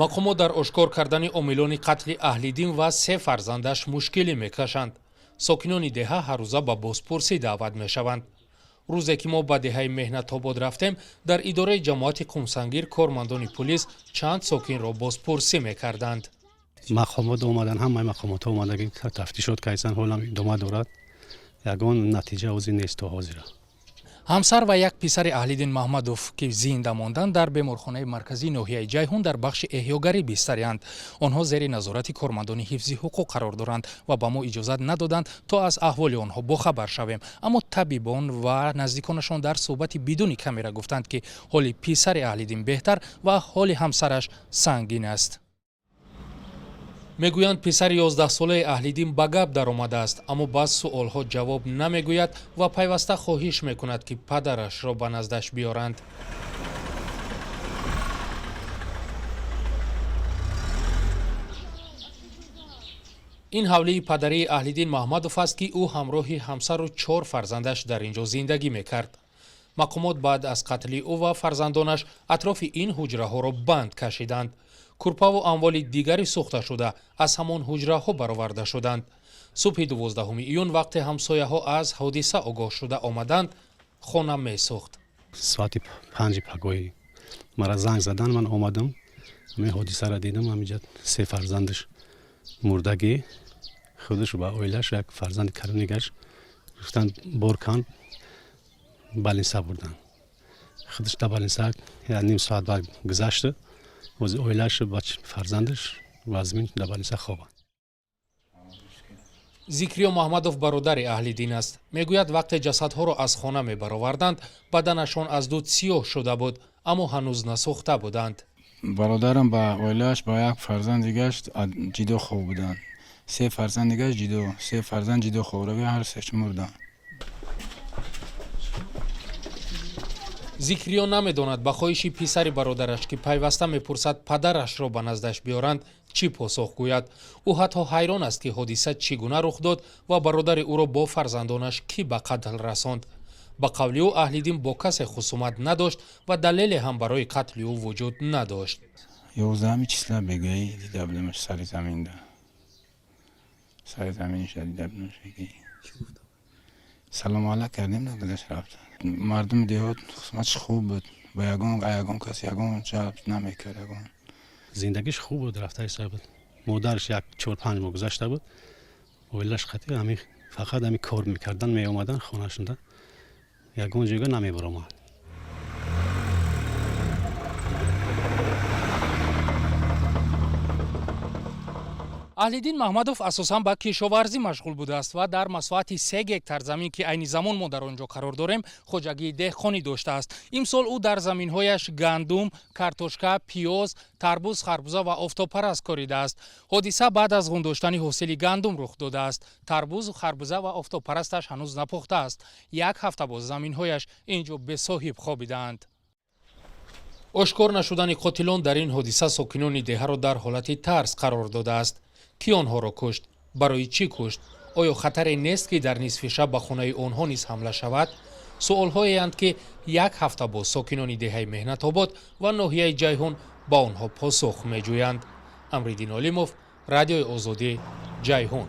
мақомот дар ошкор кардани омилони қатли аҳлиддин ва 3 фарзандаш мушкилӣ мекашанд. сокинони деҳа ҳаррӯза ба бозпурсӣ даъват мешаванд. рӯзе ки мо ба деҳаи меҳнатобод рафтем, дар идораи ҷамоати Қумсангир кормандони пулис чанд сокинро бозпурсӣ мекарданд. мақомот омадан, ҳамаи мақомотҳо омадаги тафтишот кайсан, ҳолам идома дорад. ягон натиҷа ҳозир нест то ҳозир. ҳамсар ва як писари Аҳлиддин Маҳмадов ки зинда мондан дар беморхонаи марказии ноҳияи Ҷайҳун дар бахши эҳёгарӣ бистариянд. онҳо зери назорати кормандони ҳифзи ҳуқуқ қарор доранд ва ба мо иҷозат надоданд то аз аҳволи онҳо бохабар шавем. аммо табибон ва наздиконашон дар суҳбати бидуни камера гуфтанд ки ҳоли писари Аҳлиддин беҳтар ва ҳоли ҳамсараш сангин аст. мегӯянд писари 11-солаи Аҳлиддин ба гап даромадааст, аммо баъз суолҳо ҷавоб намегӯяд ва пайваста хоҳиш мекунад ки падарашро ба наздаш биёранд. ин ҳавлии падарии Аҳлиддин Маҳмадов аст ки ӯ ҳамроҳи ҳамсару 4 фарзандаш дар ин ҷо зиндагӣ мекард. мақомот баъд аз қатли ӯ ва фарзандонаш атрофи ин ҳуҷраҳоро банд кашиданд. курпаву амволи дигари сӯхта шуда аз ҳамон ҳуҷраҳо бароварда шуданд. субҳи 12 июн вақте ҳамсояҳо аз ҳодиса огоҳ шуда омаданд, хона месӯхт. соати 5 пагоҳӣ мара занг задан, ман омадам, ҳамин ҳодисаро дидам. ҳаминҷа 3 фарзандаш мурдагӣ, худаш ва оилаш, як фарзанди карунигаш гуфтанд боркан балинса бурдан. худаш да балинса ним соат баъд гузашта, ози оилаш ба фарзандаш ва азмин да балинса хобанд. зикриё маҳмадов бародари Аҳлиддин аст. мегӯяд вақте ҷасадҳоро аз хона мебароварданд, баданашон аз дуд сиёҳ шуда буд, аммо ҳанӯз насӯхта буданд. бародарам ба оилааш ба як фарзанд дигаш ҷидо хоб буданд. 3 фарзанд дигаш ҷидо, 3 фарзанд ҷидо хобрави ҳар сеч мурданд. зикриё намедонад ба хоҳиши писари бародараш ки пайваста мепурсад падарашро ба наздаш биёранд чӣ посух гӯяд. ӯ ҳатто ҳайрон аст ки ҳодиса чӣ гуна рух дод ва бародари ӯро бо фарзандонаш кӣ ба қатл расонд. ба қавли ӯ Аҳлиддин бо касе хусумат надошт ва далеле ҳам барои қатли ӯ вуҷуд надошт. 11 числа бегаи дида будамаш сари заминда. сари заминша дида будамаш бегаи. салом алайк кардем дагадаш рафт. мардуми деҳот хусуматш хуб буд. ба ягон кас ягон ҷалб намекард. ягон зиндагиш хуб буд, рафтаи сар буд. модараш як 4-5 моҳ гузашта буд. оилаш хати ҳамин фақат ҳамин кор мекардан, меомадан хонашонда. ягон ҷойга намебаромад. Аҳлиддин Маҳмадов асосан ба кишоварзӣ машғул будааст ва дар масоҳати 3 гектар замин ки айни замон мо дар он ҷо қарор дорем, хоҷагии деҳқонӣ доштааст. имсол ӯ дар заминҳояш гандум, картошка, пиёз, тарбуз, харбуза ва офтобпараст коридааст. ҳодиса баъд аз ғундоштани ҳосили гандум рух додааст. тарбуз, харбуза ва офтобпарасташ ҳанӯз напухтааст. 1 ҳафта боз заминҳояш ин ҷо бесоҳиб хобидаанд. ошкор нашудани қотилон дар ин ҳодиса сокинони деҳаро дар ҳолати тарс қарор додааст. ки онҳоро кушт? барои чӣ кушт? оё хатаре нест ки дар нисфи шаб ба хонаи онҳо низ ҳамла шавад? суолҳоеанд ки 1 ҳафта боз сокинони деҳаи меҳнатобод ва ноҳияи Ҷайҳун ба онҳо посух меҷӯянд. Амриддин Олимов, Радиои Озодӣ, Ҷайҳун.